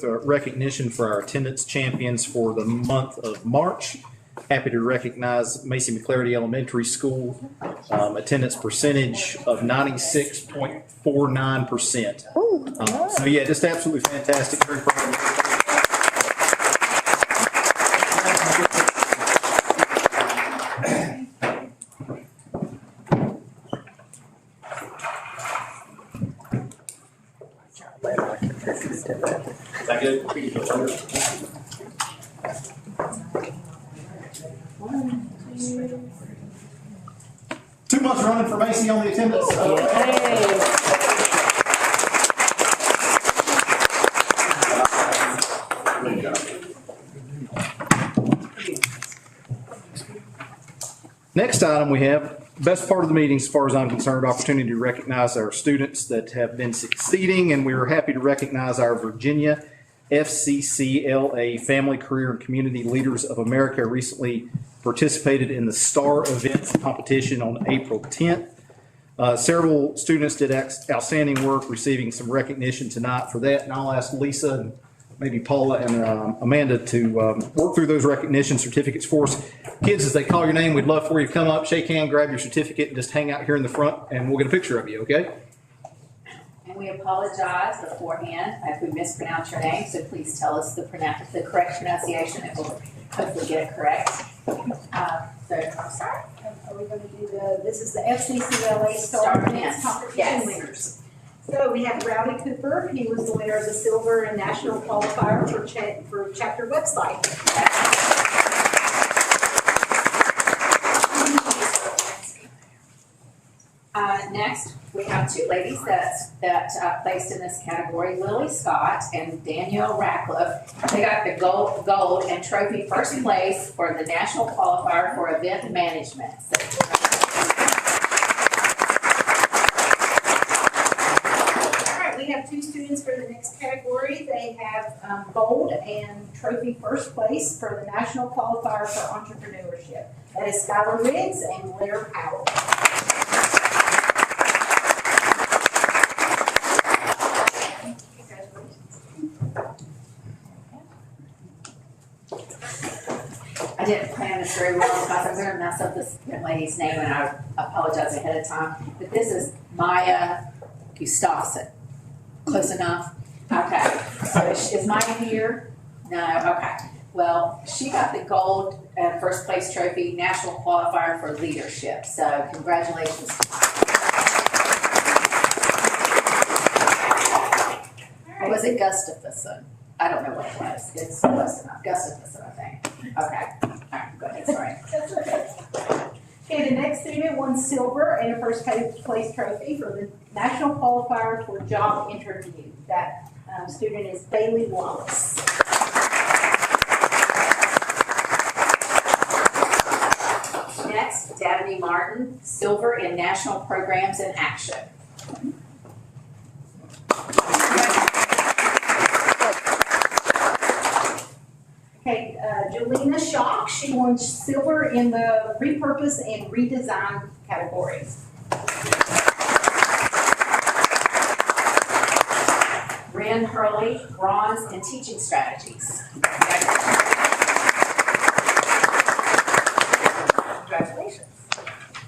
Recognition for our attendance champions for the month of March. Happy to recognize Macy McClarity Elementary School, attendance percentage of 96.49%. So yeah, just absolutely fantastic. Very proud of you. That good? 2 months running for Macy on the attendance. Next item we have, best part of the meeting as far as I'm concerned, opportunity to recognize our students that have been succeeding, and we are happy to recognize our Virginia FCCLA Family, Career, and Community Leaders of America recently participated in the STAR Events competition on April 10th. Several students did outstanding work, receiving some recognition tonight for that, and I'll ask Lisa and maybe Paula and Amanda to work through those recognition certificates for us. Kids, as they call your name, we'd love for you to come up, shake hand, grab your certificate, and just hang out here in the front, and we'll get a picture of you, okay? And we apologize beforehand if we mispronounce your name, so please tell us the correct pronunciation, and we'll hopefully get it correct. I'll start. Are we going to do this is the FCCLA STAR Events competition winners. So we have Rowdy Cooper. He was the winner of the silver and national qualifier for chapter website. Next, we have two ladies that placed in this category, Lily Scott and Danielle Ratcliffe. They got the gold and trophy first place for the national qualifier for event management. We have two students for the next category. They have gold and trophy first place for the national qualifier for entrepreneurship. That is Skylar Riggs and Blair Powell. I didn't plan this very well because I'm going to mess up this young lady's name, and I apologize ahead of time. But this is Maya Gustafson. Close enough? Okay. So is Maya here? No? Okay. Well, she got the gold first place trophy national qualifier for leadership. So congratulations. Or was it Gustafson? I don't know what it was. It's close enough. Gustafson, I think. Okay. All right. Go ahead. Sorry. That's okay. Okay, the next student won silver and a first place trophy for the national qualifier for job interview. That student is Bailey Wallace. Next, Dabney Martin, silver in national programs in action. Okay, Jelena Schock, she won silver in the repurpose and redesign categories. Ren Hurley, bronze in teaching strategies. Congratulations.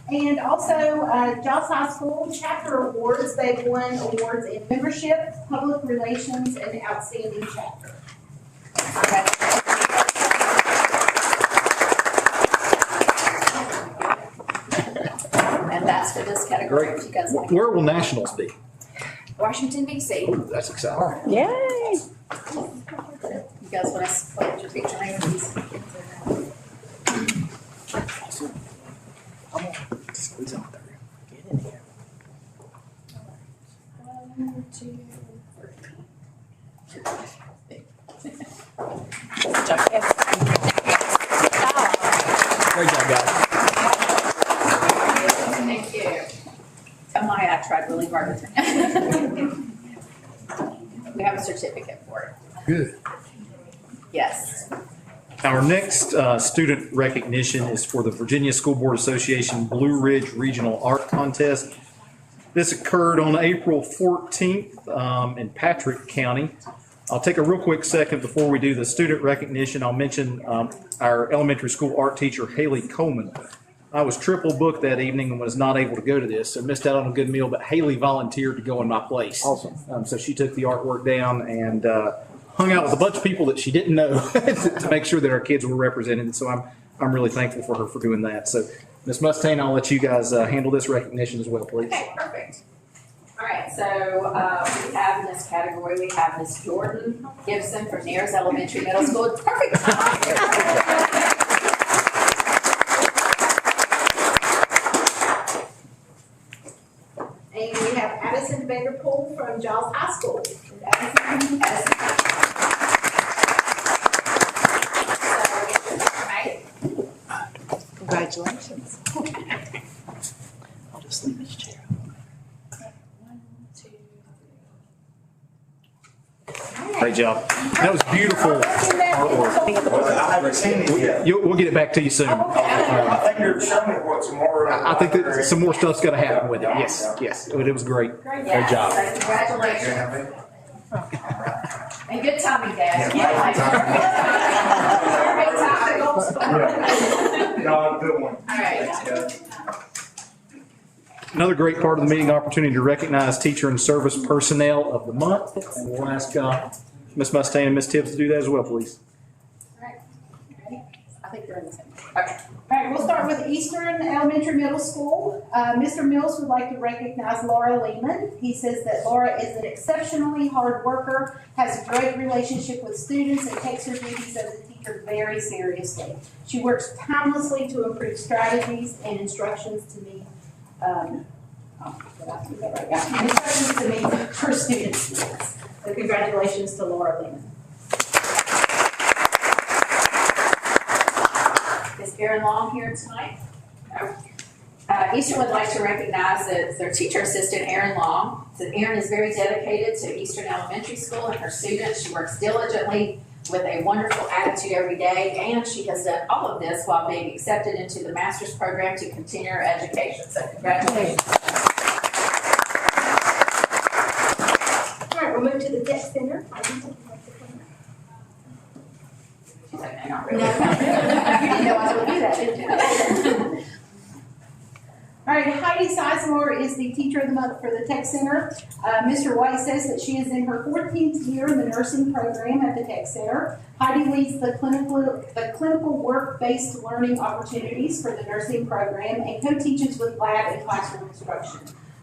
And also, Joss High School chapter awards. They've won awards in membership, public relations, and outstanding chapter. And that's for this category. Great. You guys like Where will nationals be? Washington, D.C. Ooh, that's exciting. Yay! You guys want to put your picture name, please? Come on. Squeeze out there. Get in here. 1, 2, 3. Great job, guys. Thank you. Tell Maya I tried really hard with her. We have a certificate for it. Good. Yes. Our next student recognition is for the Virginia School Board Association Blue Ridge Regional Art Contest. This occurred on April 14th in Patrick County. I'll take a real quick second before we do the student recognition. I'll mention our elementary school art teacher, Haley Coleman. I was triple booked that evening and was not able to go to this, so missed out on a good meal, but Haley volunteered to go in my place. Awesome. So she took the artwork down and hung out with a bunch of people that she didn't know to make sure that our kids were represented. And so I'm really thankful for her for doing that. So Ms. Mustaine, I'll let you guys handle this recognition as well, please. Okay, perfect. All right, so we have in this category, we have Miss Jordan Gibson from Nears Elementary Middle School. Perfect time. And we have Addison Vanderpool from Giles High School. Congratulations. I'll just leave this chair. Great job. That was beautiful artwork. I haven't seen it yet. We'll get it back to you soon. I think you're showing me what tomorrow. I think that some more stuff's got to happen with it. Yes. It was great. Great job. So congratulations. And good timing, Dad. No, good one. All right. Another great part of the meeting, opportunity to recognize teacher and service personnel of the month. And we'll ask Ms. Mustaine and Ms. Tibbs to do that as well, please. All right. Ready? I think they're in the same. Okay. All right, we'll start with Eastern Elementary Middle School. Mr. Mills would like to recognize Laura Lehman. He says that Laura is an exceptionally hard worker, has a great relationship with students, and takes her duties as a teacher very seriously. She works tirelessly to improve strategies and instructions to meet instructions to meet her students' needs. So congratulations to Laura Lehman. Is Erin Long here tonight? No. Eastern would like to recognize their teacher assistant, Erin Long. So Erin is very dedicated to Eastern Elementary School and her students. She works diligently with a wonderful attitude every day, and she has done all of this while being accepted into the master's program to continue her education. So congratulations. All right, we'll move to the Tech Center. She's like, no, not really. You didn't know I would do that, did you? All right, Heidi Sizemore is the Teacher of the Month for the Tech Center. Mr. White says that she is in her 14th year in the nursing program at the Tech Center. Heidi leads the clinical work-based learning opportunities for the nursing program and co-teaches with lab and classroom instruction.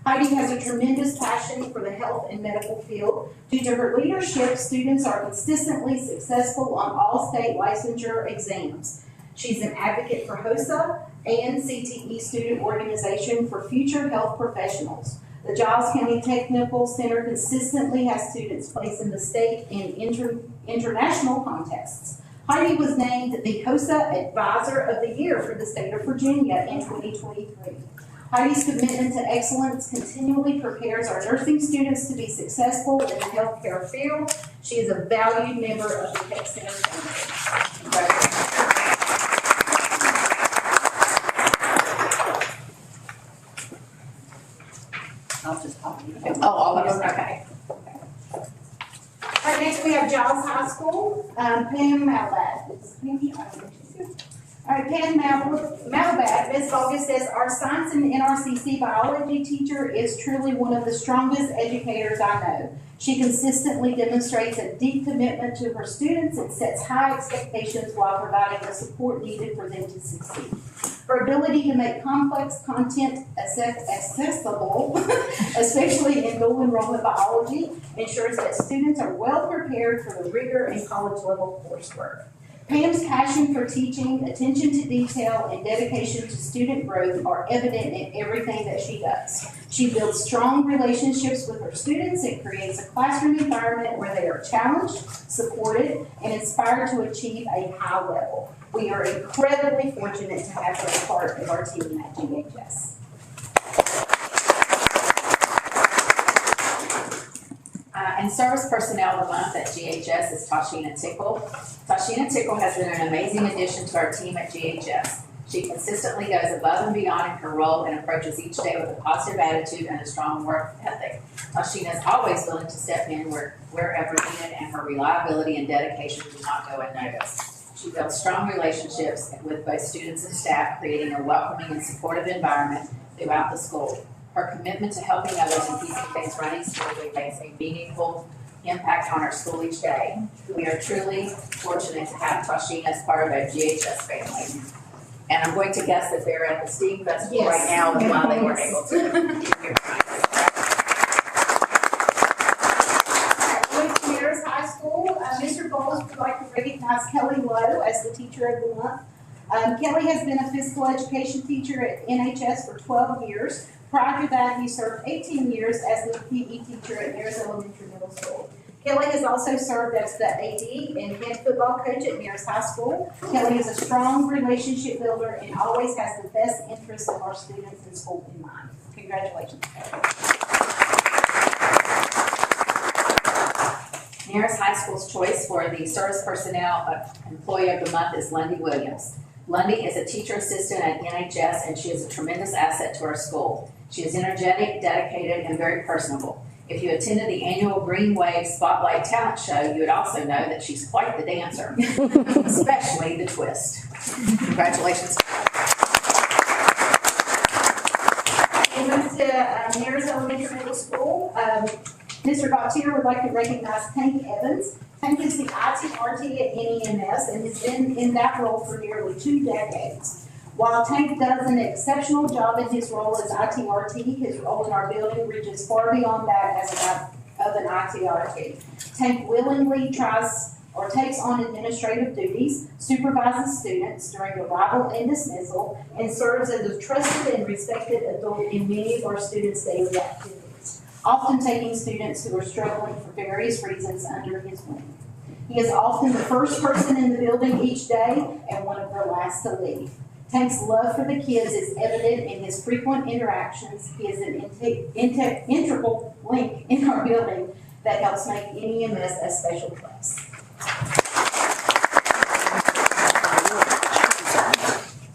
Heidi has a tremendous passion for the health and medical field. Due to her leadership, students are consistently successful on all state licensure exams. She's an advocate for HOSA and CTE Student Organization for future health professionals. The Giles County Technical Center consistently has students placed in the state and international contests. Heidi was named the HOSA Advisor of the Year for the state of Virginia in 2023. Heidi's commitment to excellence continually prepares our nursing students to be successful in the healthcare field. She is a valued member of the Tech Center family. Congratulations. I'll just pop you. Oh, all of them, okay. All right, next we have Giles High School, Pam Malbad. All right, Pam Malbad, Ms. August says, our science and NRCC biology teacher is truly one of the strongest educators I know. She consistently demonstrates a deep commitment to her students and sets high expectations while providing the support needed for them to succeed. Her ability to make complex content accessible, especially in dual enrollment biology, ensures that students are well prepared for the rigor and college level coursework. Pam's passion for teaching, attention to detail, and dedication to student growth are evident in everything that she does. She builds strong relationships with her students and creates a classroom environment where they are challenged, supported, and inspired to achieve a high level. We are incredibly fortunate to have her as part of our team at GHS. And Service Personnel of the Month at GHS is Tashina Tickle. Tashina Tickle has been an amazing addition to our team at GHS. She consistently goes above and beyond in her role and approaches each day with a positive attitude and a strong work ethic. Tashina is always willing to step in wherever needed, and her reliability and dedication do not go unnoticed. She builds strong relationships with both students and staff, creating a welcoming and supportive environment throughout the school. Her commitment to helping others and keeping things running smoothly makes a meaningful impact on our school each day. We are truly fortunate to have Tashina as part of our GHS family. And I'm going to guess that they're at the STEAM Festival Yes. right now, and why they weren't able to. With Maris High School, Mr. Bowles would like to recognize Kelly Lowe as the Teacher of the Month. Kelly has been a physical education teacher at NHS for 12 years. Prior to that, he served 18 years as the PE teacher at Maris Elementary Middle School. Kelly has also served as the AD and head football coach at Maris High School. Kelly is a strong relationship builder and always has the best interests of our students and school in mind. Congratulations, Kelly. Maris High School's choice for the Service Personnel Employee of the Month is Lundy Williams. Lundy is a teacher assistant at NHS, and she is a tremendous asset to our school. She is energetic, dedicated, and very personable. If you attended the annual Green Wave Spotlight Talent Show, you would also know that she's quite the dancer, especially the twist. Congratulations. And went to Maris Elementary Middle School. Mr. Gautier would like to recognize Tank Evans. Tank is the ITRT at NEMS and has been in that role for nearly 2 decades. While Tank does an exceptional job in his role as ITRT, his role in our building reaches far beyond that of an ITRT. Tank willingly takes on administrative duties, supervises students during arrival and dismissal, and serves as a trusted and respected adult in many of our students' daily activities, often taking students who are struggling for various reasons under his wing. He is often the first person in the building each day and one of the last to leave. Tank's love for the kids is evident in his frequent interactions. He is an integral link in our building that helps make NEMS a special place.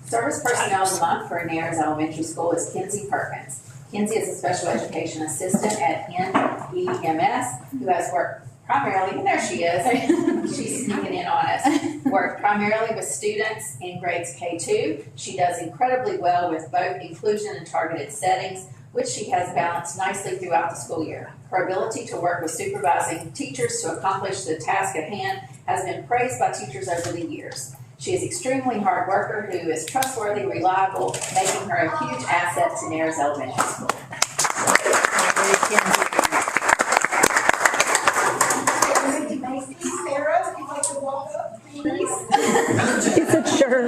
Service Personnel of the Month for Nares Elementary School is Kenzie Perkins. Kenzie is a special education assistant at NEMS who has worked primarily, and there she is, she's sneaking in on us, worked primarily with students in grades K2. She does incredibly well with both inclusion and targeted settings, which she has balanced nicely throughout the school year. Her ability to work with supervising teachers to accomplish the task at hand has been praised by teachers over the years. She is an extremely hard worker who is trustworthy, reliable, making her a huge asset to Nares Elementary School. Sarah, if you'd like to walk up, please. She said, sure.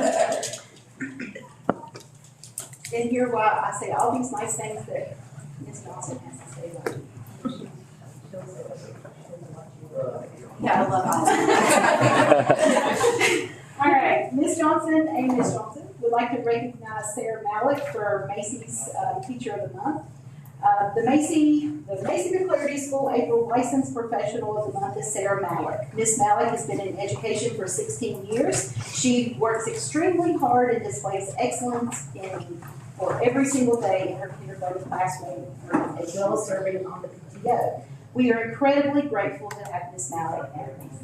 And hear why I say all these nice things that Ms. Johnson has to say about you. Yeah, I love All right, Ms. Johnson and Ms. Johnson would like to recognize Sarah Malik for Macy's Teacher of the Month. The Macy McCleary School April Licensed Professional of the Month is Sarah Malik. Ms. Malik has been in education for 16 years. She works extremely hard and displays excellence for every single day in her kindergarten classroom, as well as serving on the PTO. We are incredibly grateful to have Ms. Malik at our Macy.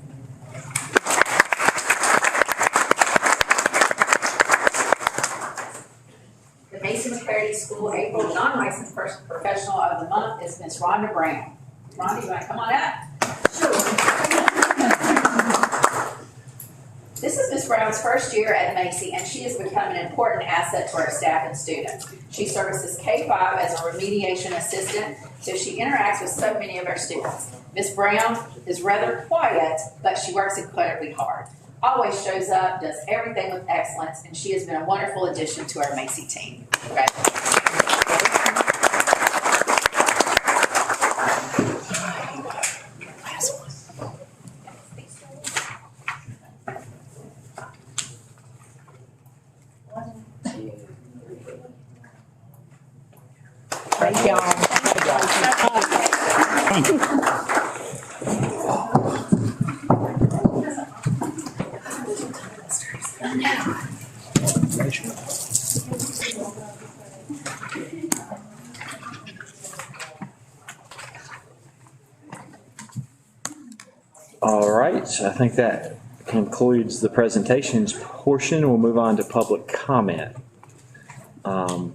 The Macy McCleary School April Non-Licensed Professional of the Month is Ms. Rhonda Brown. Rhonda, you want to come on up? Sure. This is Ms. Brown's first year at Macy, and she has become an important asset to our staff and students. She services K-5 as a remediation assistant, so she interacts with so many of our students. Ms. Brown is rather quiet, but she works incredibly hard. Always shows up, does everything with excellence, and she has been a wonderful addition to our Macy team. Thank y'all. Thank you. I think that concludes the presentations portion. We'll move on to public comment. We'll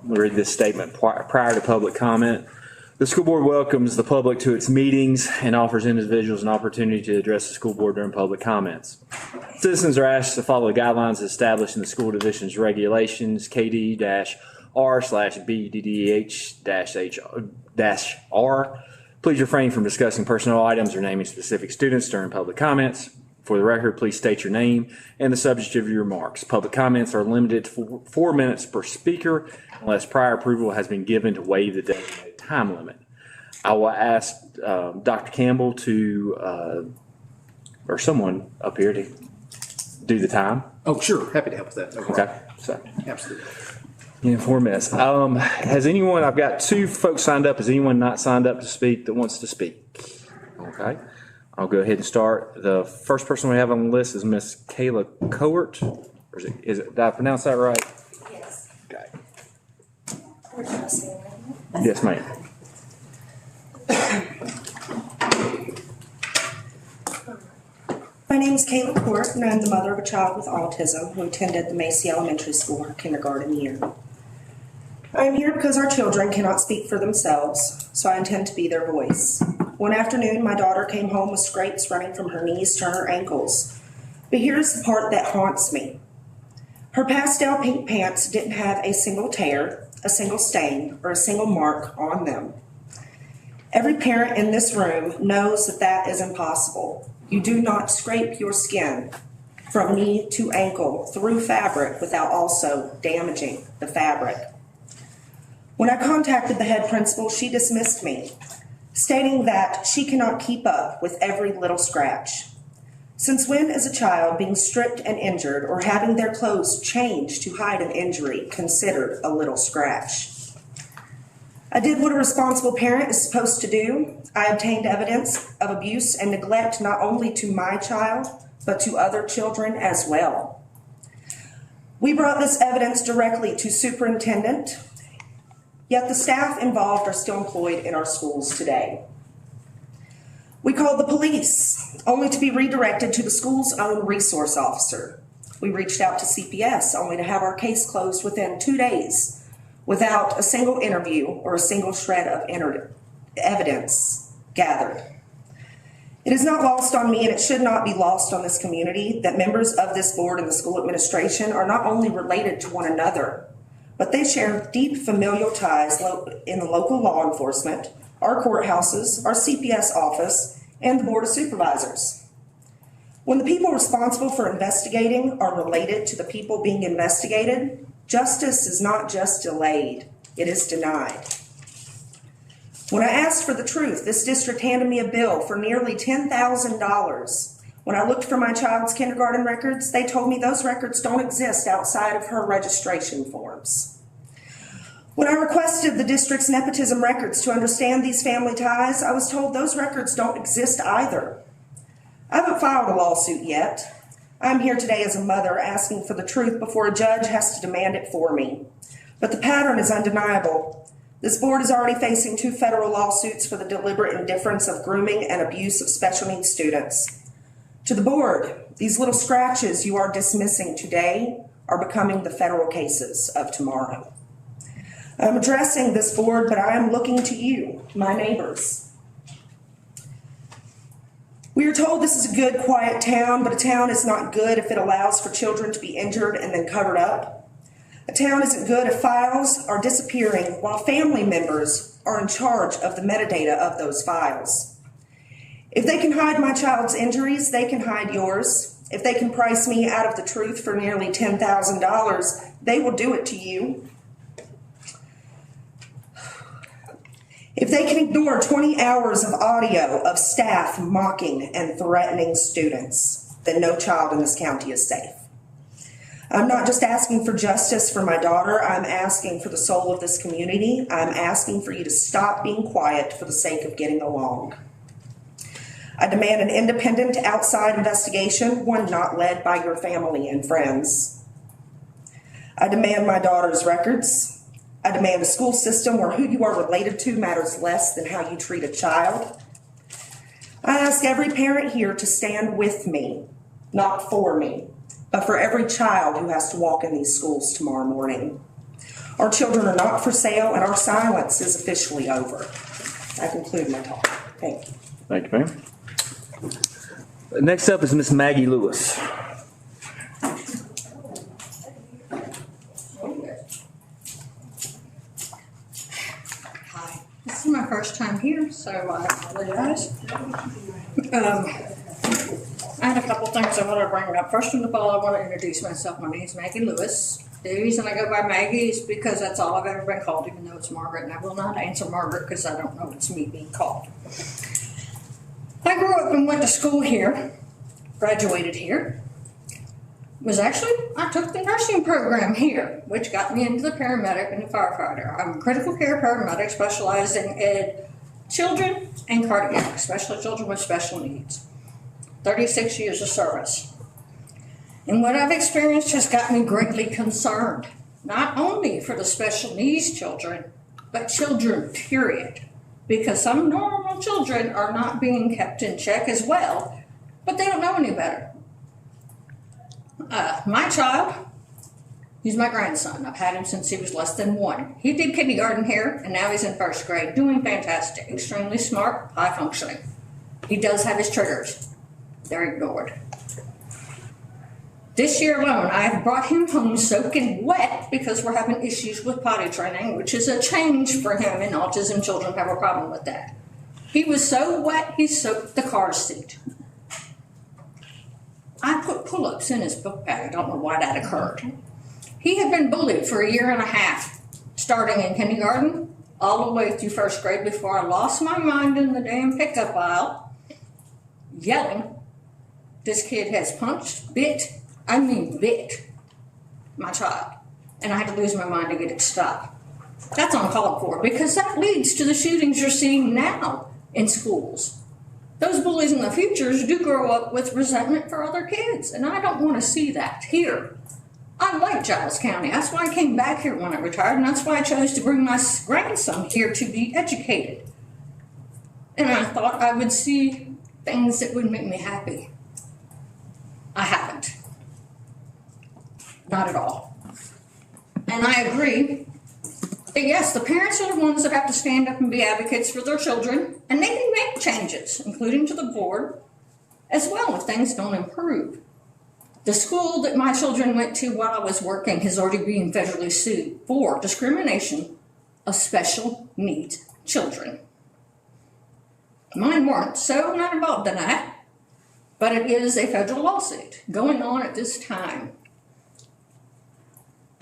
read this statement prior to public comment. The school board welcomes the public to its meetings and offers individuals an opportunity to address the school board during public comments. Citizens are asked to follow the guidelines established in the school division's regulations, KD-R/BDDH-H-R. Please refrain from discussing personnel items or naming specific students during public comments. For the record, please state your name and the subject of your remarks. Public comments are limited to 4 minutes per speaker unless prior approval has been given to waive the designated time limit. I will ask Dr. Campbell to, or someone up here to do the time. Oh, sure. Happy to help with that. No problem. Okay, so. Absolutely. Yeah, 4 minutes. Has anyone, I've got 2 folks signed up. Has anyone not signed up to speak that wants to speak? Okay. I'll go ahead and start. The first person we have on the list is Miss Kayla Coert. Or did I pronounce that right? Yes. Okay. Yes, ma'am. My name is Kayla Court, and I'm the mother of a child with autism who attended the Macy Elementary School her kindergarten year. I am here because our children cannot speak for themselves, so I intend to be their voice. One afternoon, my daughter came home with scrapes running from her knees to her ankles. But here's the part that haunts me. Her pastel pink pants didn't have a single tear, a single stain, or a single mark on them. Every parent in this room knows that that is impossible. You do not scrape your skin from knee to ankle through fabric without also damaging the fabric. When I contacted the head principal, she dismissed me, stating that she cannot keep up with every little scratch. Since when is a child being stripped and injured or having their clothes changed to hide an injury considered a little scratch? I did what a responsible parent is supposed to do. I obtained evidence of abuse and neglect not only to my child, but to other children as well. We brought this evidence directly to Superintendent, yet the staff involved are still employed in our schools today. We called the police, only to be redirected to the school's own resource officer. We reached out to CPS, only to have our case closed within 2 days, without a single interview or a single shred of evidence gathered. It is not lost on me, and it should not be lost on this community, that members of this board and the school administration are not only related to one another, but they share deep familial ties in the local law enforcement, our courthouses, our CPS office, and the Board of Supervisors. When the people responsible for investigating are related to the people being investigated, justice is not just delayed, it is denied. When I asked for the truth, this district handed me a bill for nearly $10,000. When I looked for my child's kindergarten records, they told me those records don't exist outside of her registration forms. When I requested the district's nepotism records to understand these family ties, I was told those records don't exist either. I haven't filed a lawsuit yet. I'm here today as a mother asking for the truth before a judge has to demand it for me. But the pattern is undeniable. This board is already facing 2 federal lawsuits for the deliberate indifference of grooming and abuse of special needs students. To the board, these little scratches you are dismissing today are becoming the federal cases of tomorrow. I'm addressing this board, but I am looking to you, my neighbors. We are told this is a good, quiet town, but a town is not good if it allows for children to be injured and then covered up. A town isn't good if files are disappearing while family members are in charge of the metadata of those files. If they can hide my child's injuries, they can hide yours. If they can price me out of the truth for nearly $10,000, they will do it to you. If they can ignore 20 hours of audio of staff mocking and threatening students, then no child in this county is safe. I'm not just asking for justice for my daughter, I'm asking for the soul of this community. I'm asking for you to stop being quiet for the sake of getting along. I demand an independent outside investigation, one not led by your family and friends. I demand my daughter's records. I demand a school system where who you are related to matters less than how you treat a child. I ask every parent here to stand with me, not for me, but for every child who has to walk in these schools tomorrow morning. Our children are not for sale, and our silence is officially over. I conclude my talk. Thank you. Thank you, ma'am. Next up is Miss Maggie Lewis. Hi, this is my first time here, so I apologize. I had a couple things I want to bring up. First of all, I want to introduce myself. My name is Maggie Lewis. The reason I go by Maggie is because that's all I've ever been called, even though it's Margaret, and I will not answer Margaret because I don't know it's me being called. I grew up and went to school here, graduated here. I took the nursing program here, which got me into the paramedic and the firefighter. I'm a critical care paramedic specializing in children and cardiac, especially children with special needs. 36 years of service. And what I've experienced has got me greatly concerned, not only for the special needs children, but children, period. Because some normal children are not being kept in check as well, but they don't know any better. My child, he's my grandson. I've had him since he was less than 1. He did kindergarten here, and now he's in 1st grade, doing fantastic, extremely smart, high functioning. He does have his triggers. They're ignored. This year alone, I have brought him home soaking wet because we're having issues with potty training, which is a change for him, and autism children have a problem with that. He was so wet, he soaked the car seat. I put pull-ups in his book bag. I don't know why that occurred. He had been bullied for 1.5 years, starting in kindergarten, all the way through 1st grade before I lost my mind in the damn pickup aisle, yelling. This kid has punched, bit my child, and I had to lose my mind to get it to stop. That's uncalled for because that leads to the shootings you're seeing now in schools. Those bullies in the future do grow up with resentment for other kids, and I don't want to see that here. I like Giles County. That's why I came back here when I retired, and that's why I chose to bring my grandson here to be educated. And I thought I would see things that would make me happy. I haven't. Not at all. And I agree that yes, the parents are the ones that have to stand up and be advocates for their children, and they can make changes, including to the board, as well if things don't improve. The school that my children went to while I was working has already been federally sued for discrimination of special needs children. Mine weren't, so I'm not involved in that, but it is a federal lawsuit going on at this time.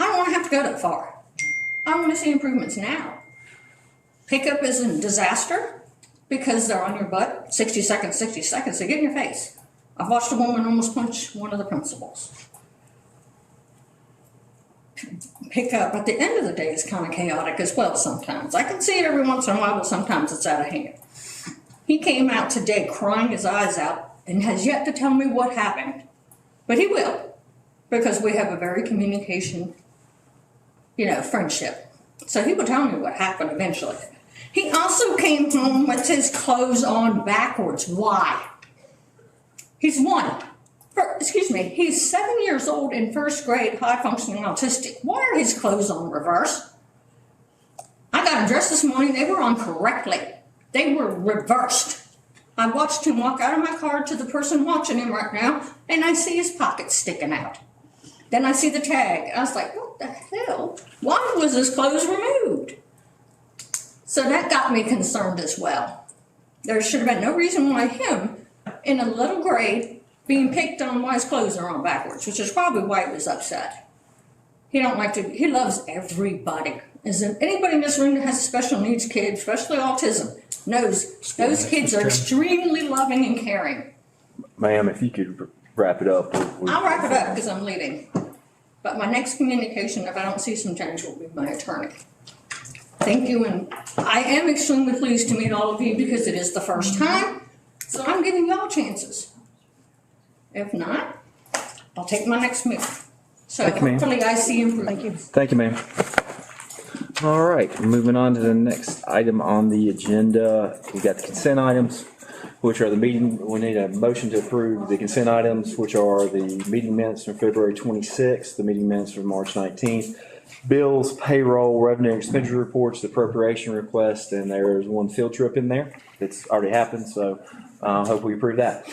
I don't want to have to go that far. I want to see improvements now. Pickup is a disaster because they're on your butt. 60 seconds, they get in your face. I've watched a woman almost punch one of the principals. Pickup at the end of the day is kind of chaotic as well sometimes. I can see it every once in a while, but sometimes it's out of hand. He came out today crying his eyes out and has yet to tell me what happened. But he will, because we have a very communication, friendship. So he will tell me what happened eventually. He also came home with his clothes on backwards. Why? He's 7 years old in 1st grade, high functioning autistic. Why are his clothes on reverse? I got him dressed this morning. They were on correctly. They were reversed. I watched him walk out of my car to the person watching him right now, and I see his pockets sticking out. Then I see the tag. I was like, what the hell? Why was his clothes removed? So that got me concerned as well. There should have been no reason why him, in a little grade, being picked on why his clothes are on backwards, which is probably why he was upset. He loves everybody. Anybody in this room that has a special needs kid, especially autism, knows those kids are extremely loving and caring. Ma'am, if you could wrap it up. I'll wrap it up because I'm leaving. But my next communication, if I don't see some change, will be my attorney. Thank you, and I am extremely pleased to meet all of you because it is the first time, so I'm giving y'all chances. If not, I'll take my next move. So hopefully I see improvement. Thank you, ma'am. All right, moving on to the next item on the agenda. We got the consent items. which are the meeting, we need a motion to approve the consent items, which are the meeting minutes from February 26th, the meeting minutes from March 19th, bills, payroll, revenue expenditure reports, the appropriation request, and there's one field trip in there that's already happened, so hope we approve that.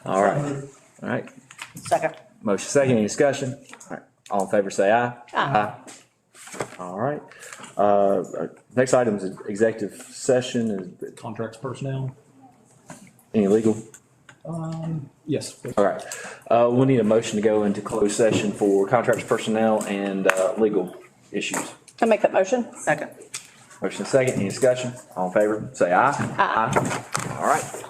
All right. All right. Second. Motion second, any discussion? All right. All in favor say aye. Aye. All right. Next item is executive session. Is Contracts personnel? any legal? Yes. All right. We'll need a motion to go into closed session for contracts personnel and legal issues. I make that motion. Second. Motion second, any discussion? All in favor say aye. Aye. All right.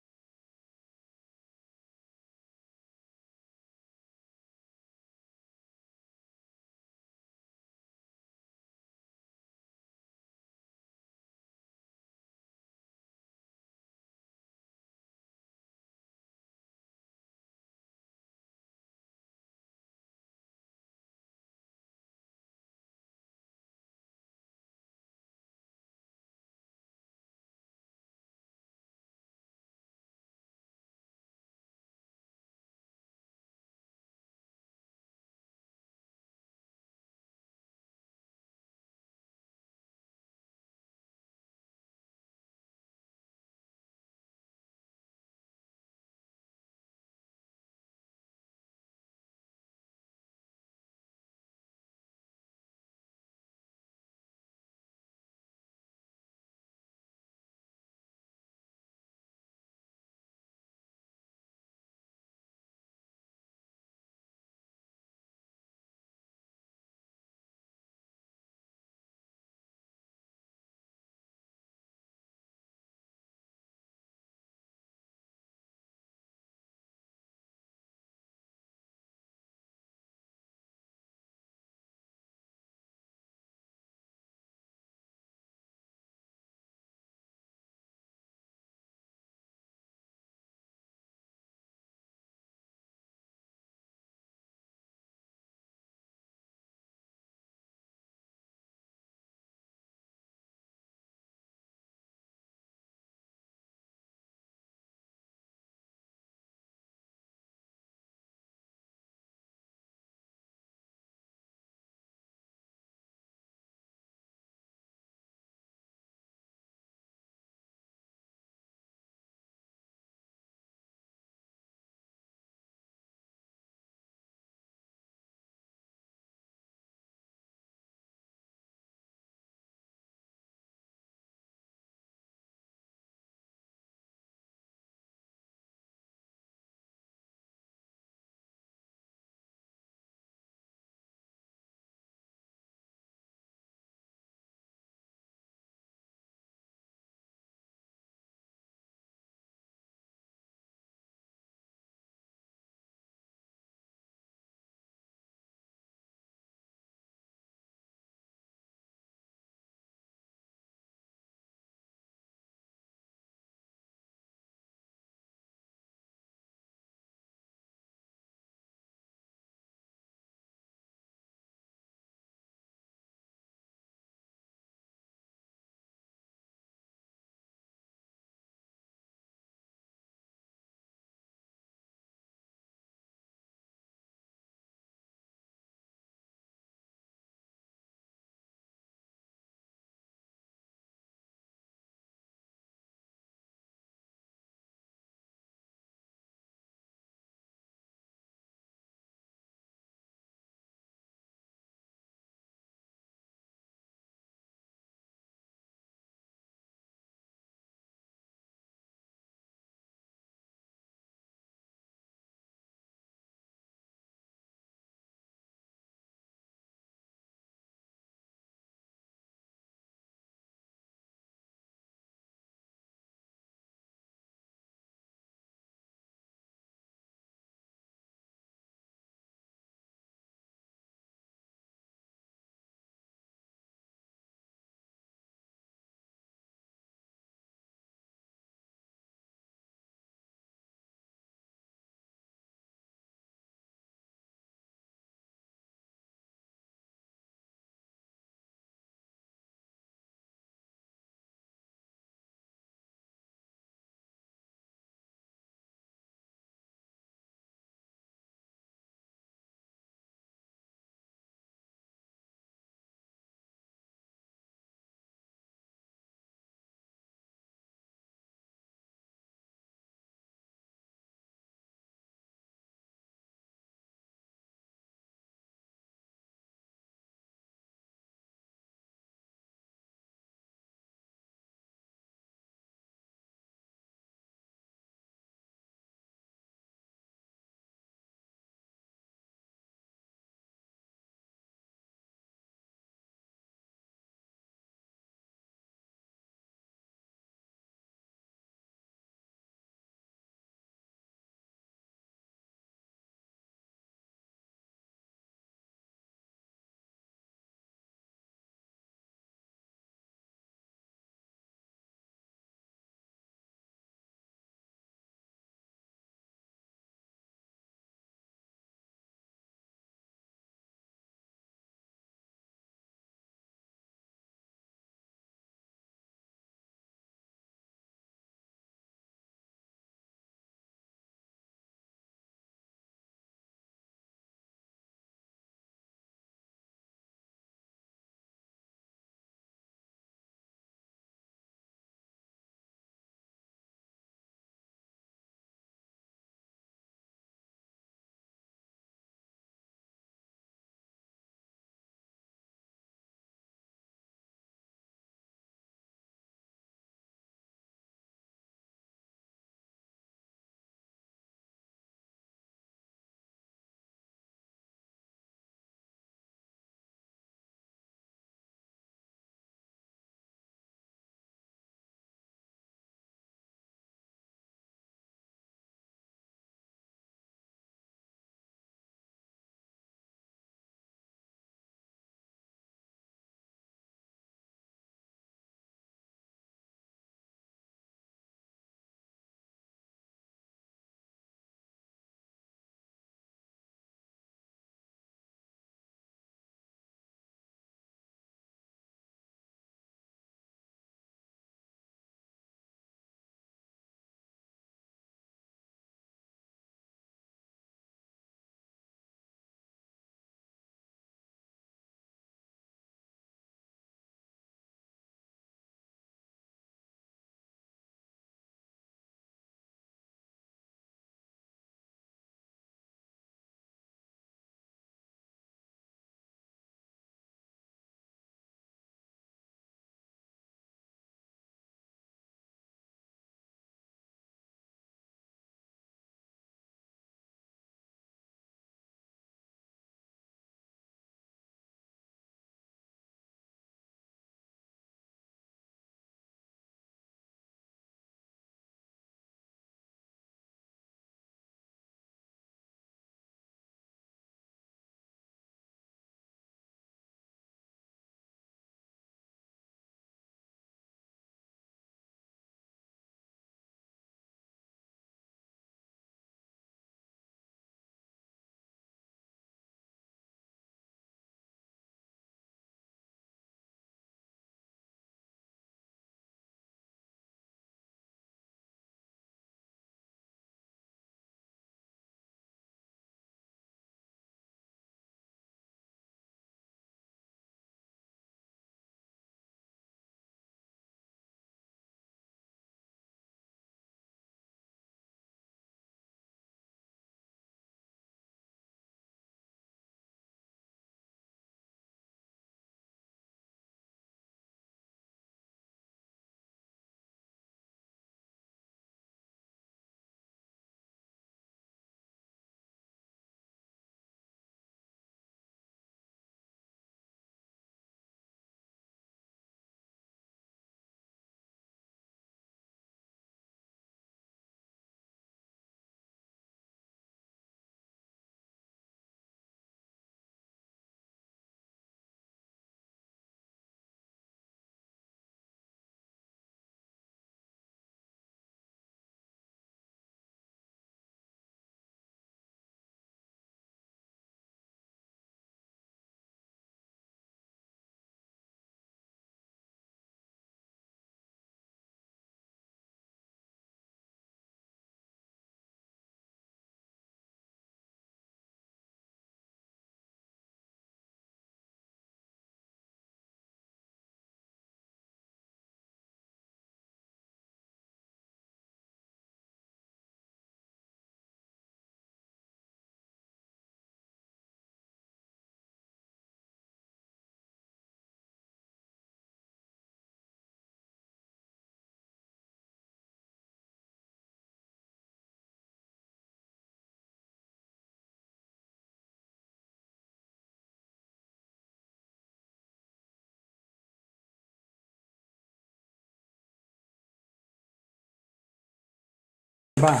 certify.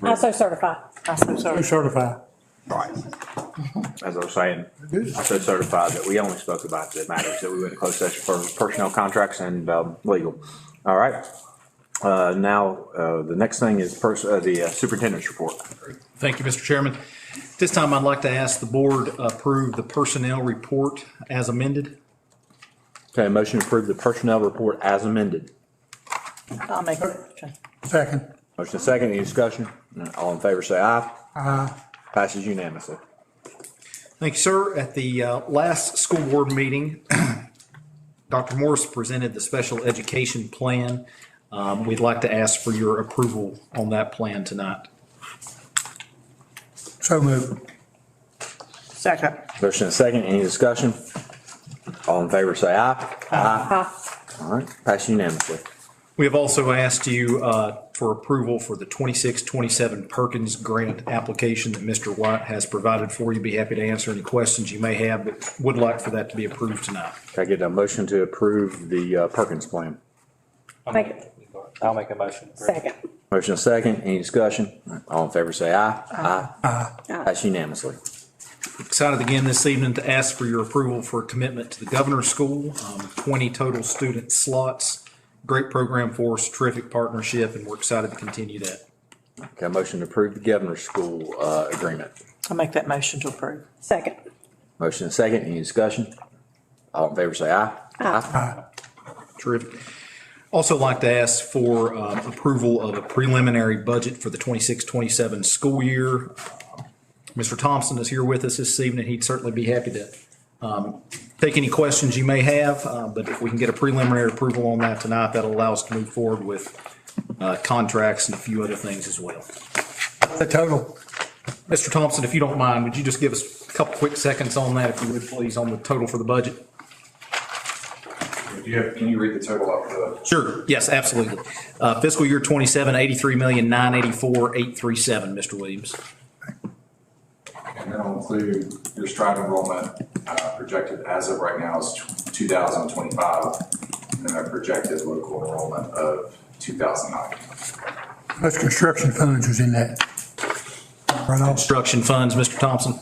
Also certify. So certify. Right. As I was saying, I so certified that we only spoke about the matters that we went to closed session for personnel contracts and legal. All right. Now, the next thing is the superintendent's report. Thank you, Mr. Chairman. This time I'd like to ask the board approve the personnel report as amended. Okay, motion to approve the personnel report as amended. I'll make a motion. Second. Motion and second, any discussion? All in favor say aye. Aye. Passes unanimously. Thank you, sir. At the last school board meeting, Dr. Morris presented the special education plan. We'd like to ask for your approval on that plan tonight. So moved. Second. Motion and second, any discussion? All in favor say aye. Aye. All right, passes unanimously. We have also asked you for approval for the 26-27 Perkins grant application that Mr. White has provided for you. Be happy to answer any questions you may have, but would like for that to be approved tonight. Can I get a motion to approve the Perkins plan? I'll make a motion. Second. Motion and second, any discussion? All in favor say aye. Aye. Passes unanimously. Excited again this evening to ask for your approval for a commitment to the Governor's School, 20 total student slots. Great program for us, terrific partnership, and we're excited to continue that. Okay, motion to approve the Governor's School agreement. I'll make that motion to approve. Second. Motion and second, any discussion? All in favor say aye. Aye. Terrific. Also like to ask for approval of a preliminary budget for the 26-27 school year. Mr. Thompson is here with us this evening. He'd certainly be happy to take any questions you may have, but if we can get a preliminary approval on that tonight, that'll allow us to move forward with contracts and a few other things as well. The total. Mr. Thompson, if you don't mind, would you just give us a couple quick seconds on that, if you would, please, on the total for the budget? Can you read the total up for the? Sure. Yes, absolutely. Fiscal year 27, $83,984,837, Mr. Williams. And that'll include your stride enrollment projected as of right now is 2025, and then a projected local enrollment of 2009. Those construction funds was in that. Right off. Construction funds, Mr. Thompson.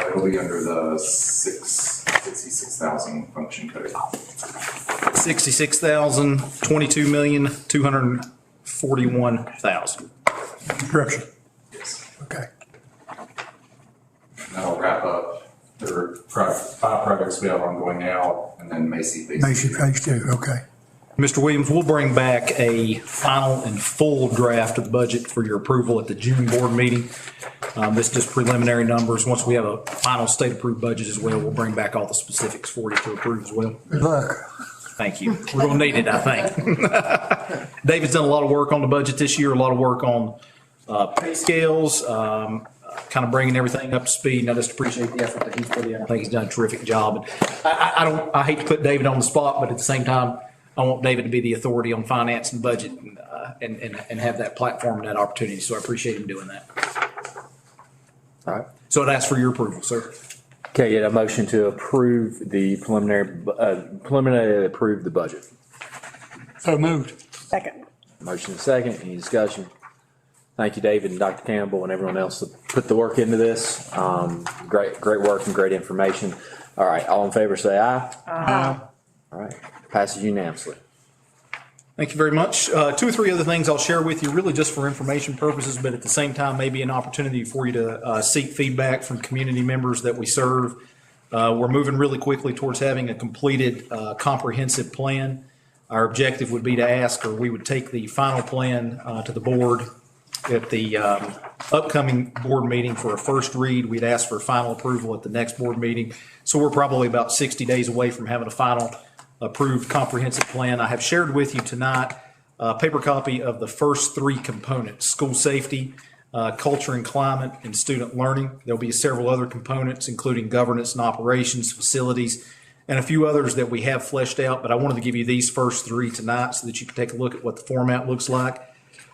It'll be under the 66,000 function code. 66,000, 22,241,000. Construction. Yes. Okay. And that'll wrap up. There are 5 projects we have ongoing now, and then Macy Phase. Macy Phase 2, okay. Mr. Williams, we'll bring back a final and full draft of the budget for your approval at the June board meeting. This is just preliminary numbers. Once we have a final state approved budget as well, we'll bring back all the specifics for you to approve as well. Good luck. Thank you. We're going to need it, I think. David's done a lot of work on the budget this year, a lot of work on pay scales, kind of bringing everything up to speed. And I just appreciate the effort that he's put in. I think he's done a terrific job. And I hate to put David on the spot, but at the same time, I want David to be the authority on finance and budget and have that platform and that opportunity. So I appreciate him doing that. All right. So I'd ask for your approval, sir. Okay, get a motion to approve the preliminary approve the budget. So moved. Second. Motion and second, any discussion? Thank you, David and Dr. Campbell and everyone else that put the work into this. Great work and great information. All right, all in favor say aye. Aye. All right, passes unanimously. Thank you very much. 2 or 3 other things I'll share with you, really just for information purposes, but at the same time, maybe an opportunity for you to seek feedback from community members that we serve. We're moving really quickly towards having a completed comprehensive plan. Our objective would be to ask, or we would take the final plan to the board at the upcoming board meeting for a first read. We'd ask for final approval at the next board meeting. So we're probably about 60 days away from having a final approved comprehensive plan. I have shared with you tonight a paper copy of the first 3 components: school safety, culture and climate, and student learning. There'll be several other components, including governance and operations, facilities, and a few others that we have fleshed out, but I wanted to give you these first 3 tonight so that you can take a look at what the format looks like.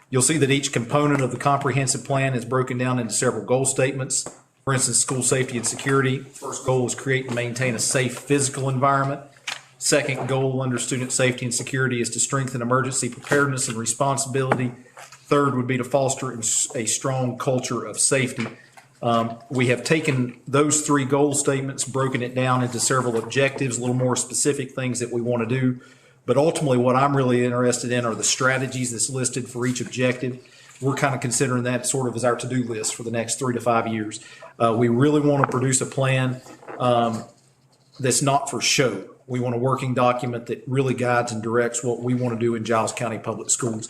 You'll see that each component of the comprehensive plan is broken down into several goal statements. For instance, school safety and security. First goal is create and maintain a safe physical environment. Second goal under student safety and security is to strengthen emergency preparedness and responsibility. Third would be to foster a strong culture of safety. We have taken those three goal statements, broken it down into several objectives, a little more specific things that we want to do. But ultimately, what I'm really interested in are the strategies that's listed for each objective. We're kind of considering that sort of as our to-do list for the next 3 to 5 years. We really want to produce a plan that's not for show. We want a working document that really guides and directs what we want to do in Giles County Public Schools.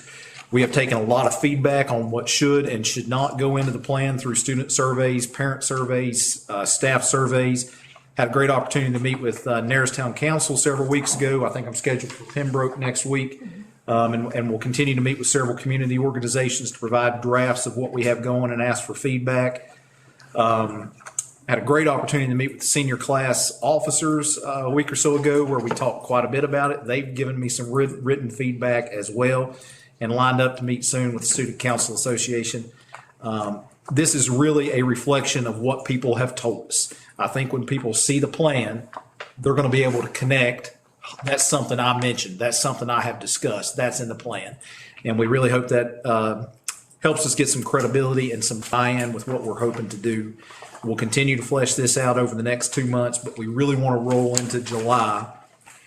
We have taken a lot of feedback on what should and should not go into the plan through student surveys, parent surveys, staff surveys. Had a great opportunity to meet with Narrowstown Council several weeks ago. I think I'm scheduled for Pembroke next week. And we'll continue to meet with several community organizations to provide drafts of what we have going and ask for feedback. Had a great opportunity to meet with the senior class officers a week or so ago where we talked quite a bit about it. They've given me some written feedback as well and lined up to meet soon with the Student Council Association. This is really a reflection of what people have told us. I think when people see the plan, they're going to be able to connect. That's something I mentioned. That's something I have discussed. That's in the plan. And we really hope that helps us get some credibility and some buy-in with what we're hoping to do. We'll continue to flesh this out over the next 2 months, but we really want to roll into July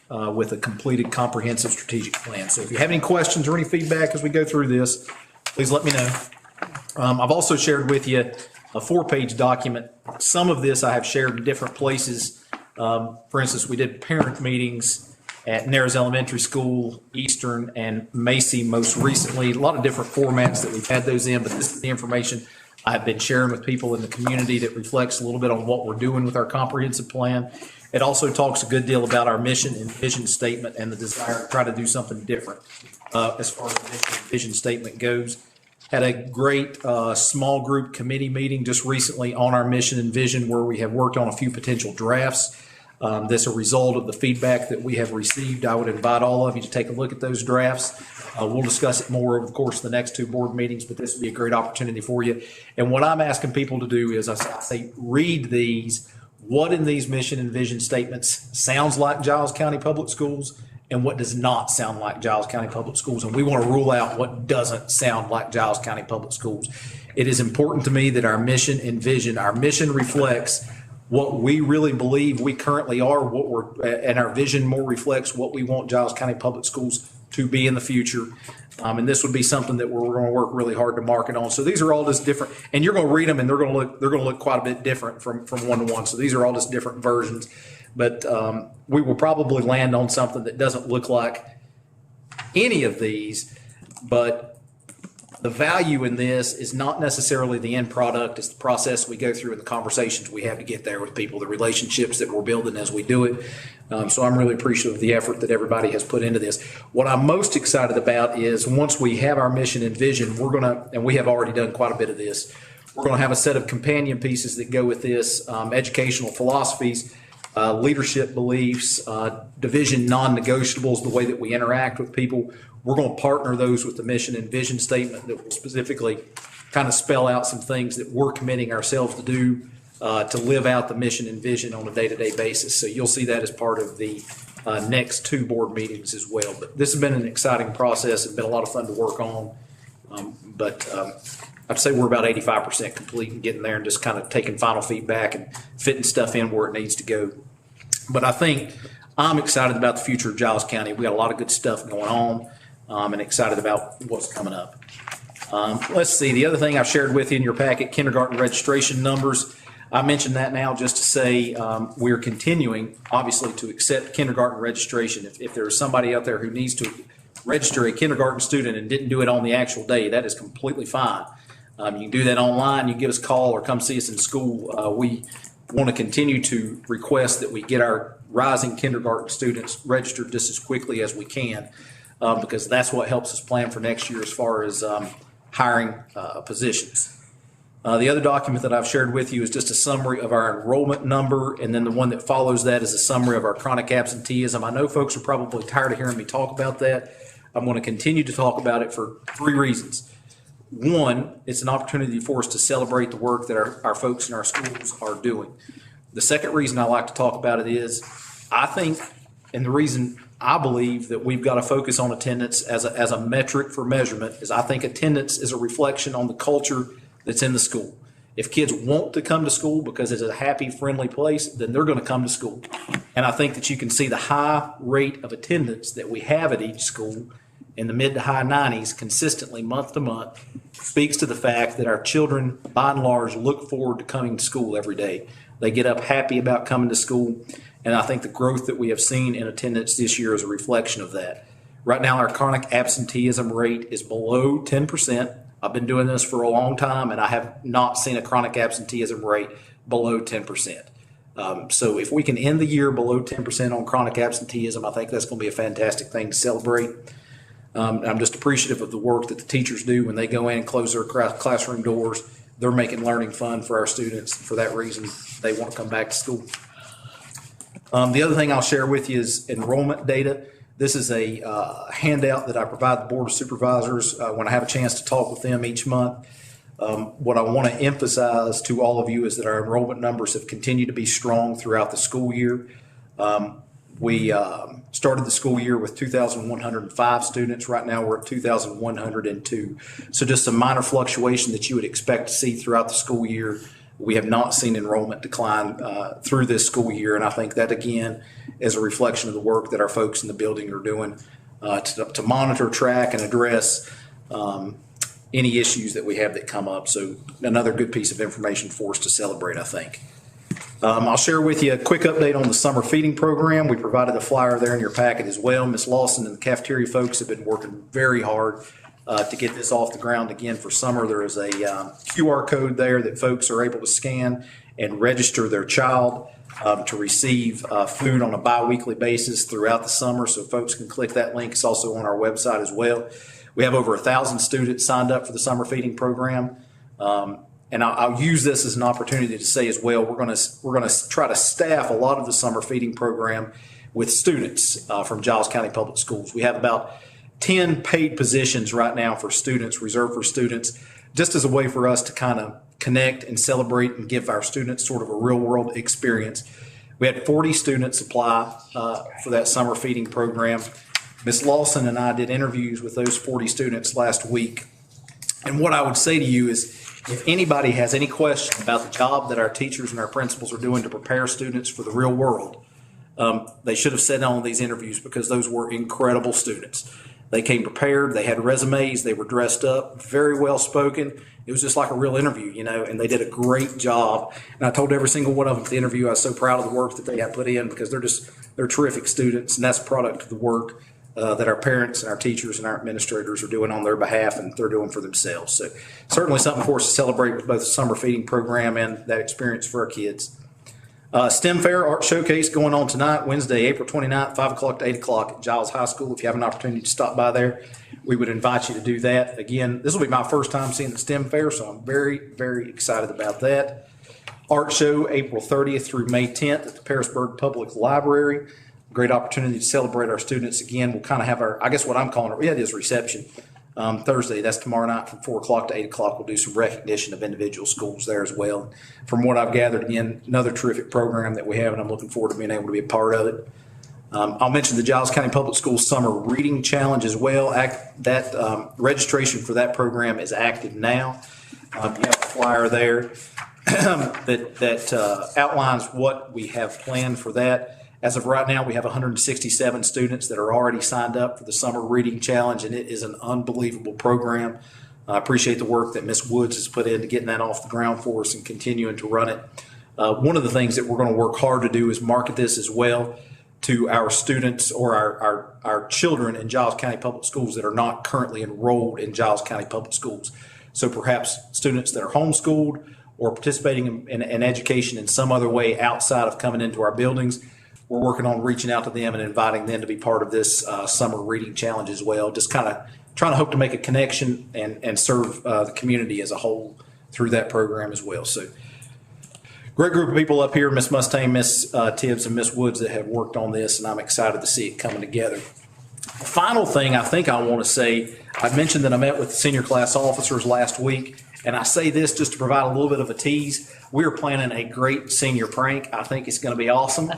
with a completed comprehensive strategic plan. So if you have any questions or any feedback as we go through this, please let me know. I've also shared with you a 4-page document. Some of this I have shared in different places. For instance, we did parent meetings at Narrows Elementary School, Eastern, and Macy most recently. A lot of different formats that we've had those in, but this is the information I've been sharing with people in the community that reflects a little bit on what we're doing with our comprehensive plan. It also talks a good deal about our mission and vision statement and the desire to try to do something different as far as the mission and vision statement goes. Had a great small group committee meeting just recently on our mission and vision where we have worked on a few potential drafts. That's a result of the feedback that we have received. I would invite all of you to take a look at those drafts. We'll discuss it more over the course of the next 2 board meetings, but this would be a great opportunity for you. And what I'm asking people to do is I say, read these. What in these mission and vision statements sounds like Giles County Public Schools and what does not sound like Giles County Public Schools. And we want to rule out what doesn't sound like Giles County Public Schools. It is important to me that our mission and vision, our mission reflects what we really believe we currently are, and our vision more reflects what we want Giles County Public Schools to be in the future. And this would be something that we're going to work really hard to market on. So these are all just different, and you're going to read them and they're going to look quite a bit different from one to one. So these are all just different versions, but we will probably land on something that doesn't look like any of these, but the value in this is not necessarily the end product. It's the process we go through and the conversations we have to get there with people, the relationships that we're building as we do it. So I'm really appreciative of the effort that everybody has put into this. What I'm most excited about is once we have our mission and vision, and we have already done quite a bit of this, we're going to have a set of companion pieces that go with this, educational philosophies, leadership beliefs, division non-negotiables, the way that we interact with people. We're going to partner those with the mission and vision statement that will specifically kind of spell out some things that we're committing ourselves to do to live out the mission and vision on a day-to-day basis. So you'll see that as part of the next 2 board meetings as well. But this has been an exciting process. It's been a lot of fun to work on. But I'd say we're about 85% complete and getting there and just kind of taking final feedback and fitting stuff in where it needs to go. But I think I'm excited about the future of Giles County. We got a lot of good stuff going on. And excited about what's coming up. Let's see, the other thing I've shared with you in your packet, kindergarten registration numbers. I mentioned that now just to say we're continuing, obviously, to accept kindergarten registration. If there's somebody out there who needs to register a kindergarten student and didn't do it on the actual day, that is completely fine. You can do that online. You can give us a call or come see us in school. We want to continue to request that we get our rising kindergarten students registered just as quickly as we can. Because that's what helps us plan for next year as far as hiring positions. The other document that I've shared with you is just a summary of our enrollment number, and then the one that follows that is a summary of our chronic absenteeism. I know folks are probably tired of hearing me talk about that. I'm going to continue to talk about it for 3 reasons. One, it's an opportunity for us to celebrate the work that our folks in our schools are doing. The second reason I like to talk about it is I think And the reason I believe that we've got to focus on attendance as a metric for measurement is I think attendance is a reflection on the culture that's in the school. If kids want to come to school because it's a happy, friendly place, then they're going to come to school. And I think that you can see the high rate of attendance that we have at each school in the mid to high 90s consistently month to month speaks to the fact that our children, by and large, look forward to coming to school every day. They get up happy about coming to school. And I think the growth that we have seen in attendance this year is a reflection of that. Right now, our chronic absenteeism rate is below 10%. I've been doing this for a long time, and I have not seen a chronic absenteeism rate below 10%. So if we can end the year below 10% on chronic absenteeism, I think that's going to be a fantastic thing to celebrate. I'm just appreciative of the work that the teachers do when they go in and close their classroom doors. They're making learning fun for our students. For that reason, they want to come back to school. The other thing I'll share with you is enrollment data. This is a handout that I provide the Board of Supervisors when I have a chance to talk with them each month. What I want to emphasize to all of you is that our enrollment numbers have continued to be strong throughout the school year. We started the school year with 2,105 students. Right now we're at 2,102. So just some minor fluctuation that you would expect to see throughout the school year. We have not seen enrollment decline through this school year, and I think that, again, is a reflection of the work that our folks in the building are doing to monitor, track, and address any issues that we have that come up. So another good piece of information for us to celebrate, I think. I'll share with you a quick update on the summer feeding program. We provided a flyer there in your packet as well. Ms. Lawson and the cafeteria folks have been working very hard to get this off the ground again for summer. There is a QR code there that folks are able to scan and register their child to receive food on a bi-weekly basis throughout the summer. So folks can click that link. It's also on our website as well. We have over 1,000 students signed up for the summer feeding program. And I'll use this as an opportunity to say as well, we're going to try to staff a lot of the summer feeding program with students from Giles County Public Schools. We have about 10 paid positions right now for students, reserved for students, just as a way for us to kind of connect and celebrate and give our students sort of a real world experience. We had 40 students apply for that summer feeding program. Ms. Lawson and I did interviews with those 40 students last week. And what I would say to you is, if anybody has any question about the job that our teachers and our principals are doing to prepare students for the real world, they should have sat on these interviews because those were incredible students. They came prepared, they had resumes, they were dressed up, very well spoken. It was just like a real interview, you know, and they did a great job. And I told every single one of them at the interview I was so proud of the work that they had put in because they're terrific students, and that's a product of the work that our parents and our teachers and our administrators are doing on their behalf and they're doing for themselves. So certainly something for us to celebrate with both the summer feeding program and that experience for our kids. STEM Fair Art Showcase going on tonight, Wednesday, April 29th, 5 o'clock to 8 o'clock at Giles High School. If you have an opportunity to stop by there, we would invite you to do that. Again, this will be my first time seeing the STEM Fair, so I'm very, very excited about that. Art Show, April 30th through May 10th at the Parisburg Public Library. Great opportunity to celebrate our students again. We'll kind of have our, I guess what I'm calling it is reception. Thursday, that's tomorrow night from 4 o'clock to 8 o'clock. We'll do some recognition of individual schools there as well. From what I've gathered, again, another terrific program that we have, and I'm looking forward to being able to be a part of it. I'll mention the Giles County Public Schools Summer Reading Challenge as well. Registration for that program is active now. You have a flyer there that outlines what we have planned for that. As of right now, we have 167 students that are already signed up for the Summer Reading Challenge, and it is an unbelievable program. I appreciate the work that Ms. Woods has put into getting that off the ground for us and continuing to run it. One of the things that we're going to work hard to do is market this as well to our students or our children in Giles County Public Schools that are not currently enrolled in Giles County Public Schools. So perhaps students that are homeschooled or participating in education in some other way outside of coming into our buildings. We're working on reaching out to them and inviting them to be part of this summer reading challenge as well. Just kind of trying to hope to make a connection and serve the community as a whole through that program as well. So great group of people up here, Ms. Mustaine, Ms. Tibbs, and Ms. Woods that have worked on this, and I'm excited to see it coming together. The final thing I think I want to say, I mentioned that I met with the senior class officers last week, and I say this just to provide a little bit of a tease. We are planning a great senior prank. I think it's going to be awesome.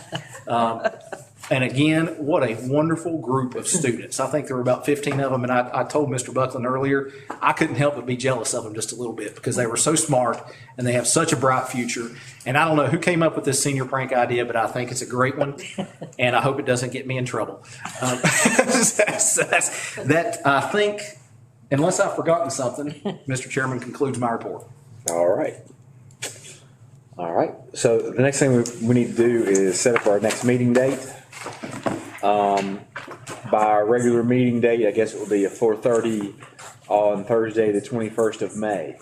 And again, what a wonderful group of students. I think there were about 15 of them, and I told Mr. Buckland earlier, I couldn't help but be jealous of them just a little bit because they were so smart and they have such a bright future. And I don't know who came up with this senior prank idea, but I think it's a great one, and I hope it doesn't get me in trouble. That, I think, unless I've forgotten something, Mr. Chairman, concludes my report. All right. All right. So the next thing we need to do is set up our next meeting date. By our regular meeting date, I guess it will be at 4:30 on Thursday, the 21st of May,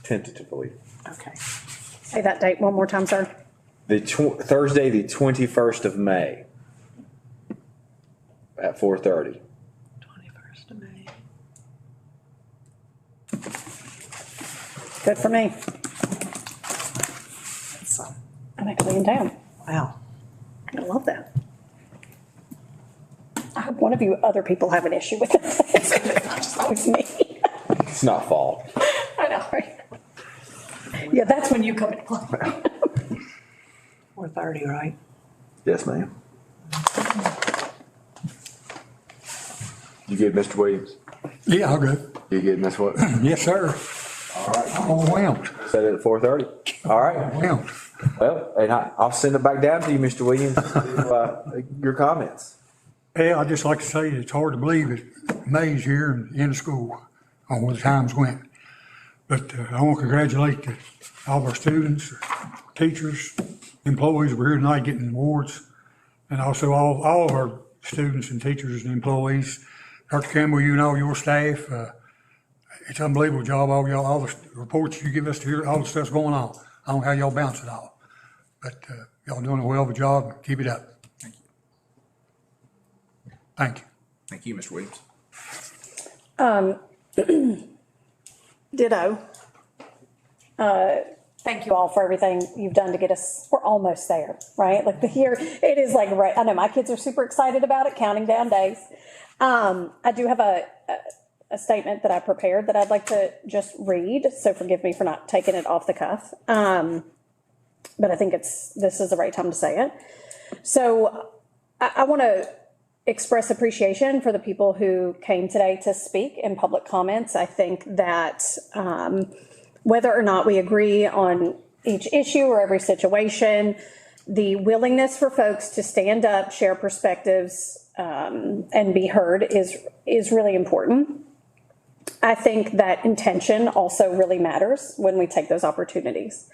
tentatively. Okay. Say that date one more time, sir. Thursday, the 21st of May at 4:30. 21st of May. Good for me. I'm actually in town. Wow. I love that. I hope one of you other people have an issue with it. It's not just always me. It's not fall. I know, right? Yeah, that's when you come into play. 4:30, right? Yes, ma'am. You good, Mr. Williams? Yeah, I'll go. You good, Ms. What? Yes, sir. All right. I'm overwhelmed. Set it at 4:30. All right. Overwhelmed. Well, and I'll send it back down to you, Mr. Williams, to, your comments. Yeah, I'd just like to say it's hard to believe that May's here and in school on where the times went. But I want to congratulate all of our students, teachers, employees. We're here tonight getting awards. And also all of our students and teachers and employees. Dr. Campbell, you and all your staff, it's an unbelievable job, all y'all, all the reports you give us to hear, all the stuff's going on. I don't know how y'all bounce it all. But y'all doing a well of a job. Keep it up. Thank you. Thank you, Mr. Williams. Ditto. Thank you all for everything you've done to get us, we're almost there, right? Like it is like, right, I know my kids are super excited about it, counting down days. I do have a statement that I prepared that I'd like to just read, so forgive me for not taking it off the cuff. But I think this is the right time to say it. So I want to express appreciation for the people who came today to speak in public comments. I think that whether or not we agree on each issue or every situation, the willingness for folks to stand up, share perspectives, and be heard is really important. I think that intention also really matters when we take those opportunities.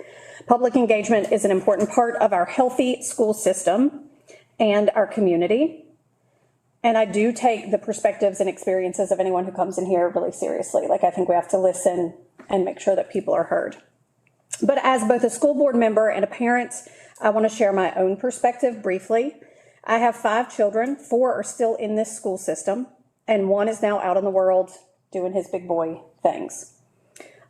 Public engagement is an important part of our healthy school system and our community. And I do take the perspectives and experiences of anyone who comes in here really seriously. Like, I think we have to listen and make sure that people are heard. But as both a school board member and a parent, I want to share my own perspective briefly. I have 5 children. 4 are still in this school system, and 1 is now out in the world doing his big boy things.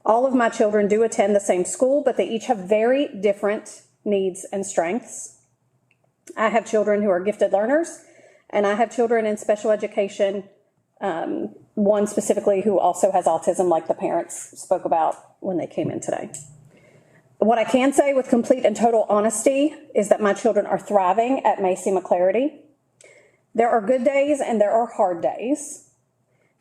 All of my children do attend the same school, but they each have very different needs and strengths. I have children who are gifted learners, and I have children in special education, one specifically who also has autism, like the parents spoke about when they came in today. What I can say with complete and total honesty is that my children are thriving at Macy McClarity. There are good days and there are hard days.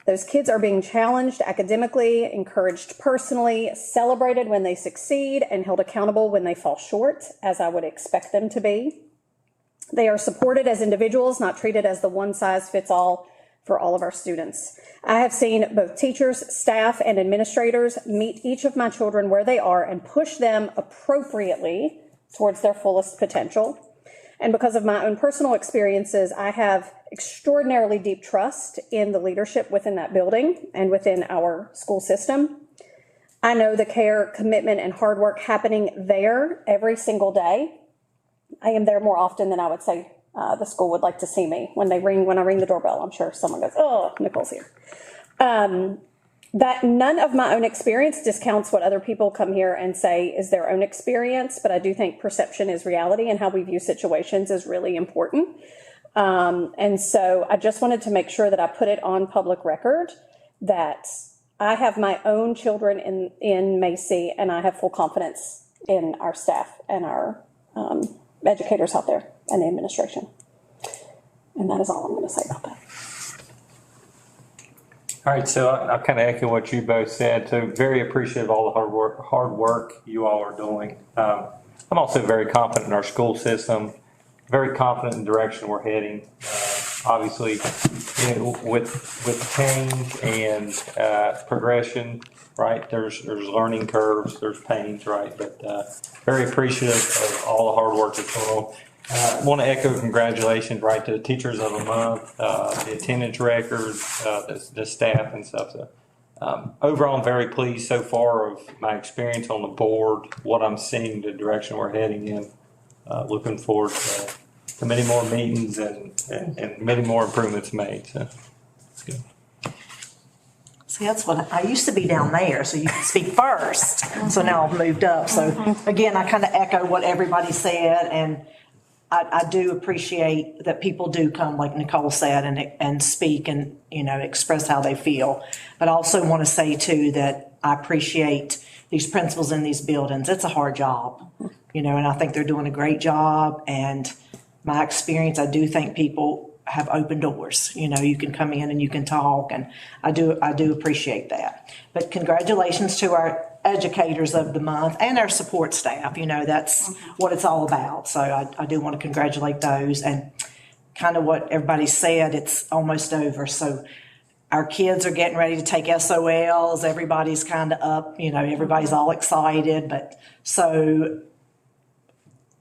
Those kids are being challenged academically, encouraged personally, celebrated when they succeed, and held accountable when they fall short, as I would expect them to be. They are supported as individuals, not treated as the one-size-fits-all for all of our students. I have seen both teachers, staff, and administrators meet each of my children where they are and push them appropriately towards their fullest potential. And because of my own personal experiences, I have extraordinarily deep trust in the leadership within that building and within our school system. I know the care, commitment, and hard work happening there every single day. I am there more often than I would say the school would like to see me. When I ring the doorbell, I'm sure someone goes, "Oh, Nicole's here." That none of my own experience discounts what other people come here and say is their own experience, but I do think perception is reality, and how we view situations is really important. And so I just wanted to make sure that I put it on public record that I have my own children in Macy, and I have full confidence in our staff and our educators out there and the administration. And that is all I'm going to say about that. All right, so I kind of echo what you both said. So very appreciative of all the hard work you all are doing. I'm also very confident in our school system, very confident in the direction we're heading. Obviously, with change and progression, right? There's learning curves, there's pains, right? But very appreciative of all the hard work that's going on. I want to echo congratulations, right, to the Teachers of the Month, the attendance records, the staff and stuff. So overall, I'm very pleased so far of my experience on the board, what I'm seeing, the direction we're heading in. Looking forward to many more meetings and many more improvements made. So it's good. See, that's what, I used to be down there, so you could speak first. So now I've moved up. So again, I kind of echo what everybody said, and I do appreciate that people do come, like Nicole said, and speak and, express how they feel. But I also want to say too that I appreciate these principals in these buildings. It's a hard job, and I think they're doing a great job. And my experience, I do think people have open doors. You can come in and you can talk, and I do appreciate that. But congratulations to our educators of the month and our support staff. That's what it's all about. So I do want to congratulate those, and kind of what everybody said, it's almost over. So our kids are getting ready to take SOLs. Everybody's kind of up, everybody's all excited. But so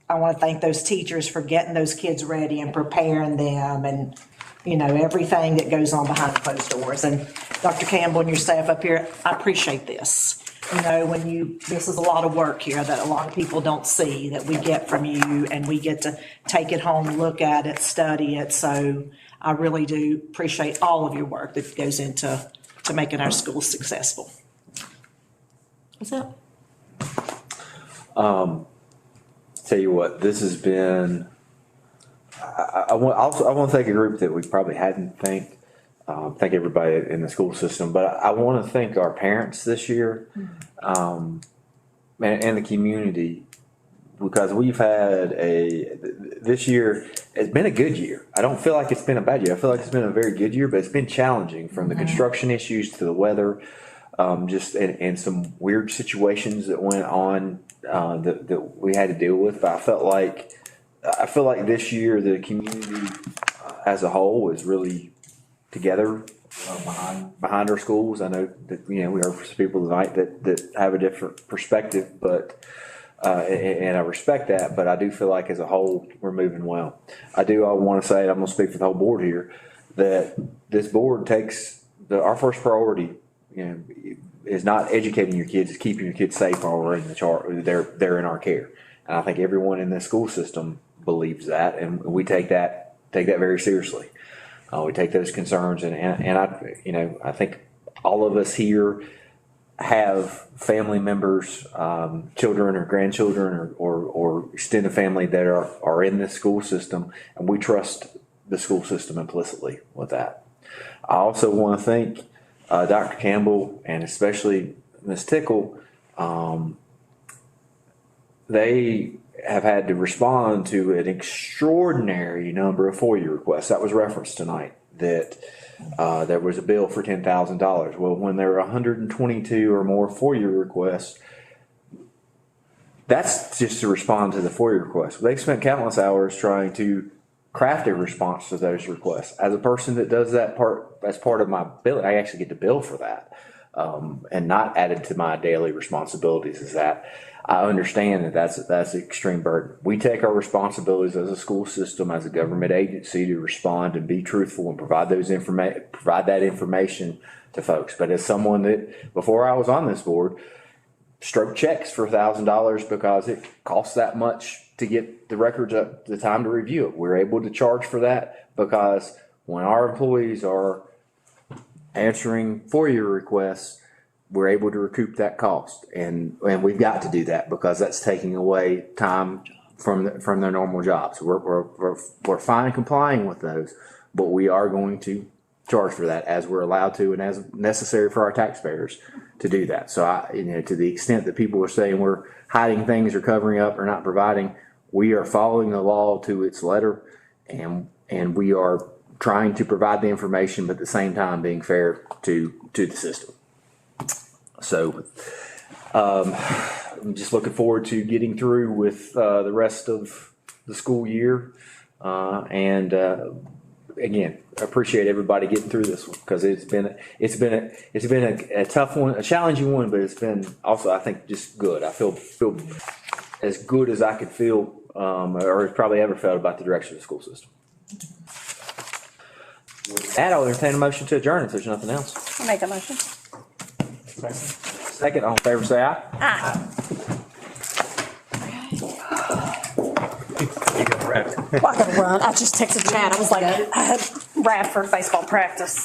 I want to thank those teachers for getting those kids ready and preparing them, and everything that goes on behind closed doors. And Dr. Campbell and your staff up here, I appreciate this. This is a lot of work here that a lot of people don't see, that we get from you, and we get to take it home, look at it, study it. So I really do appreciate all of your work that goes into making our schools successful. What's up? Tell you what, this has been, I want to thank a group that we probably hadn't thanked. Thank everybody in the school system, but I want to thank our parents this year, and the community, because we've had this year, it's been a good year. I don't feel like it's been a bad year. I feel like it's been a very good year, but it's been challenging, from the construction issues to the weather, and some weird situations that went on that we had to deal with. But I feel like this year the community as a whole is really together behind our schools. I know that we heard from some people tonight that have a different perspective, but and I respect that. But I do feel like as a whole we're moving well. I want to say, and I'm going to speak for the whole board here, that this board takes our first priority. Is not educating your kids; it's keeping your kids safe while we're in they're in our care. And I think everyone in the school system believes that, and we take that very seriously. We take those concerns, and I think all of us here have family members, children or grandchildren or extended family that are in this school system, and we trust the school system implicitly with that. I also want to thank Dr. Campbell and especially Ms. Tickle. They have had to respond to an extraordinary number of FOIA requests. That was referenced tonight, that there was a bill for $10,000. Well, when there are 122 or more FOIA requests, that's just to respond to the FOIA requests. They've spent countless hours trying to craft a response to those requests. As a person that does that as part of my bill, I actually get to bill for that, and not added to my daily responsibilities is that. I understand that that's an extreme burden. We take our responsibilities as a school system, as a government agency, to respond and be truthful and provide that information to folks. But as someone that, before I was on this board, stroked checks for $1,000 because it costs that much to get the records up, the time to review it. We're able to charge for that because when our employees are answering FOIA requests, we're able to recoup that cost, and we've got to do that because that's taking away time from their normal jobs. We're fine complying with those, but we are going to charge for that as we're allowed to and as necessary for our taxpayers to do that. So to the extent that people are saying we're hiding things or covering up or not providing, We are following the law to its letter, and we are trying to provide the information, but at the same time being fair to the system. So, I'm just looking forward to getting through with the rest of the school year. Again, I appreciate everybody getting through this one, because it's been a tough one, a challenging one, but it's been also, I think, just good. I feel as good as I could feel, or has probably ever felt about the direction of the school system. With that, I'll entertain a motion to adjourn if there's nothing else. I'll make a motion. Second, all in favor, say aye. Aye. You got it. Well, I gotta run. I just texted Chad. I was like, I had Radford baseball practice.